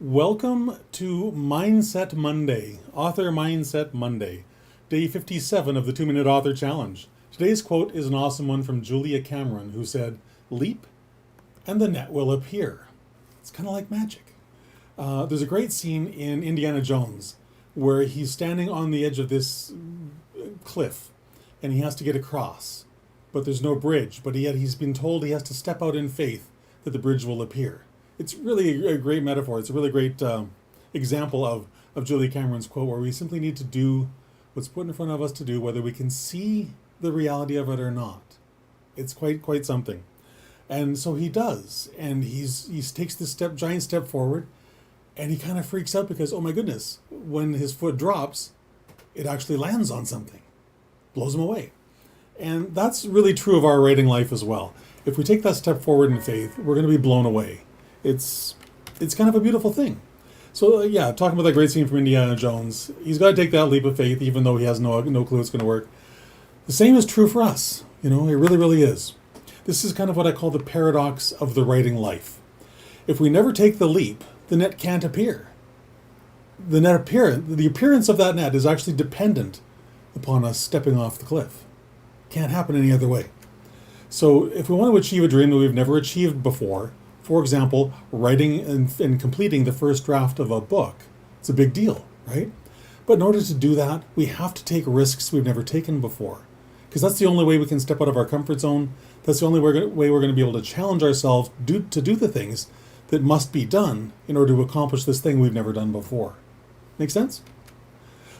Welcome to Mindset Monday, Author Mindset Monday, day 57 of the 2-Minute Author Challenge. Today's quote is an awesome one from Julia Cameron, who said, "Leap and the net will appear." It's kind of like magic. There's a great scene in Indiana Jones where he's standing on the edge of this cliff and he has to get across, but there's no bridge, but yet he's been told he has to step out in faith that the bridge will appear. It's really a great metaphor. It's a really great example of Julia Cameron's quote, where we simply need to do what's put in front of us to do, whether we can see the reality of it or not. It's quite something. And so he does, and he takes this giant step forward, and he kind of freaks out because, oh my goodness, when his foot drops, it actually lands on something, blows him away. And that's really true of our writing life as well. If we take that step forward in faith, we're going to be blown away. It's kind of a beautiful thing. So talking about that great scene from Indiana Jones, he's got to take that leap of faith, even though he has no clue it's going to work. The same is true for us. It really is. This is kind of what I call the paradox of the writing life. If we never take the leap, the net can't appear. The appearance of that net is actually dependent upon us stepping off the cliff. Can't happen any other way. So if we want to achieve a dream that we've never achieved before, for example, writing and completing the first draft of a book, it's a big deal, right? But in order to do that, we have to take risks we've never taken before, because that's the only way we can step out of our comfort zone. That's the only way we're going to be able to challenge ourselves to do the things that must be done in order to accomplish this thing we've never done before. Make sense?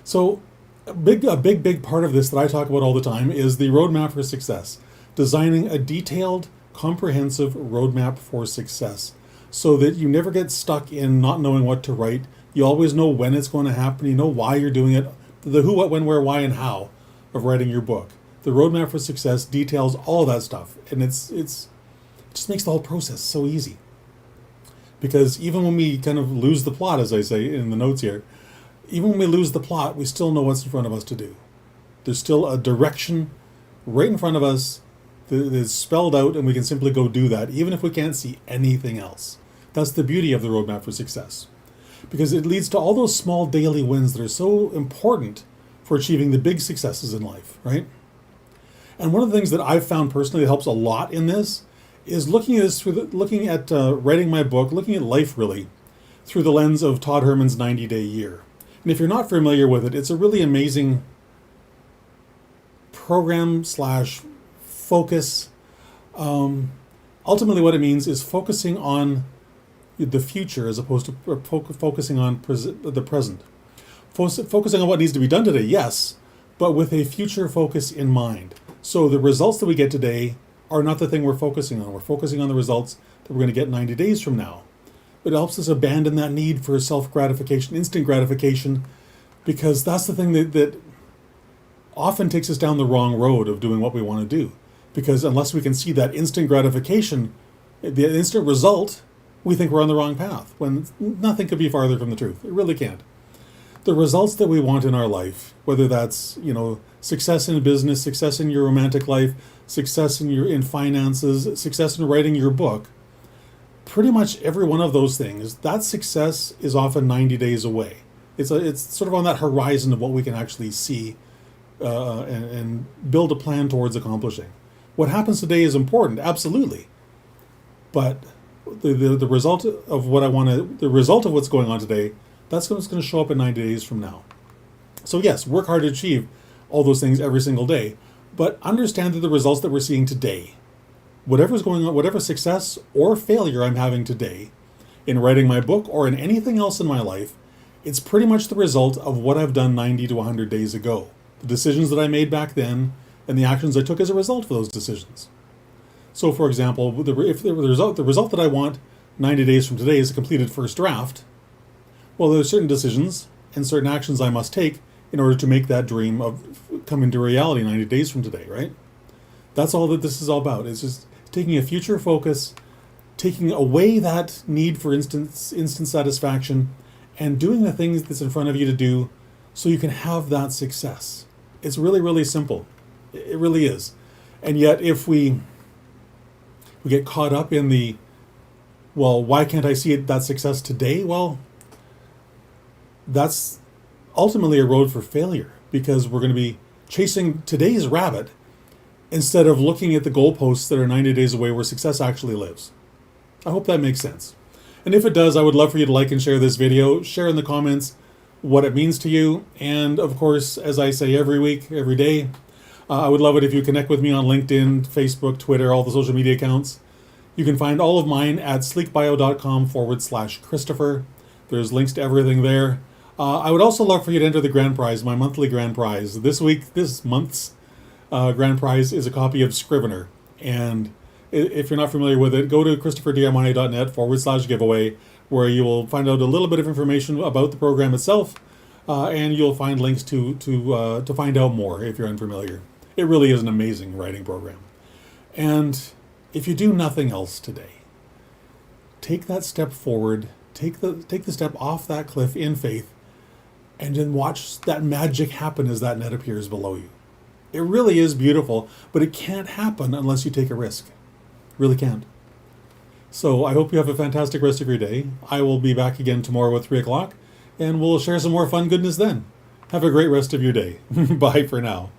So a big part of this that I talk about all the time is the roadmap for success, designing a detailed, comprehensive roadmap for success so that you never get stuck in not knowing what to write. You always know when it's going to happen. You know why you're doing it, the who, what, when, where, why, and how of writing your book. The roadmap for success details all of that stuff, and it just makes the whole process so easy. Because even when we kind of lose the plot, as I say in the notes here, even when we lose the plot, we still know what's in front of us to do. There's still a direction right in front of us that is spelled out, and we can simply go do that, even if we can't see anything else. That's the beauty of the roadmap for success, because it leads to all those small daily wins that are so important for achieving the big successes in life, right? And one of the things that I've found personally that helps a lot in this is looking at writing my book, looking at life really through the lens of Todd Herman's 90-day year. And if you're not familiar with it, it's a really amazing program / focus. Ultimately what it means is focusing on the future as opposed to focusing on the present. Focusing on what needs to be done today, yes, but with a future focus in mind. So the results that we get today are not the thing we're focusing on. We're focusing on the results that we're going to get 90 days from now. It helps us abandon that need for self-gratification, instant gratification, because that's the thing that often takes us down the wrong road of doing what we want to do. Because unless we can see that instant gratification, the instant result, we think we're on the wrong path, when nothing could be farther from the truth. It really can't. The results that we want in our life, whether that's success in business, success in your romantic life, success in finances, success in writing your book, pretty much every one of those things, that success is often 90 days away. It's sort of on that horizon of what we can actually see and build a plan towards accomplishing. What happens today is important, absolutely, but the result of the result of what's going on today, that's what's going to show up in 90 days from now. So yes, work hard to achieve all those things every single day, but understand that the results that we're seeing today, whatever's going on, whatever success or failure I'm having today in writing my book or in anything else in my life, it's pretty much the result of what I've done 90 to 100 days ago. The decisions that I made back then and the actions I took as a result of those decisions. So for example, if the result that I want 90 days from today is a completed first draft, well, there are certain decisions and certain actions I must take in order to make that dream come into reality 90 days from today, right? That's all that this is all about. It's just taking a future focus, taking away that need for instant satisfaction, and doing the things that's in front of you to do so you can have that success. It's really, really simple. It really is. And yet if we get caught up in the, well, why can't I see that success today? Well, that's ultimately a road for failure, because we're going to be chasing today's rabbit instead of looking at the goalposts that are 90 days away where success actually lives. I hope that makes sense. And if it does, I would love for you to like and share this video. Share in the comments what it means to you. And of course, as I say every week, every day, I would love it if you connect with me on LinkedIn, Facebook, Twitter, all the social media accounts. You can find all of mine at sleekbio.com/Christopher. There's links to everything there. I would also love for you to enter the grand prize, my monthly grand prize. This month's grand prize is a copy of Scrivener. And if you're not familiar with it, go to christopherdmione.net/giveaway, where you will find out a little bit of information about the program itself, and you'll find links to find out more if you're unfamiliar. It really is an amazing writing program. And if you do nothing else today, take that step forward, take the step off that cliff in faith, and then watch that magic happen as that net appears below you. It really is beautiful, but it can't happen unless you take a risk. Really can't. So I hope you have a fantastic rest of your day. I will be back again tomorrow at 3 o'clock, and we'll share some more fun goodness then. Have a great rest of your day. Bye for now.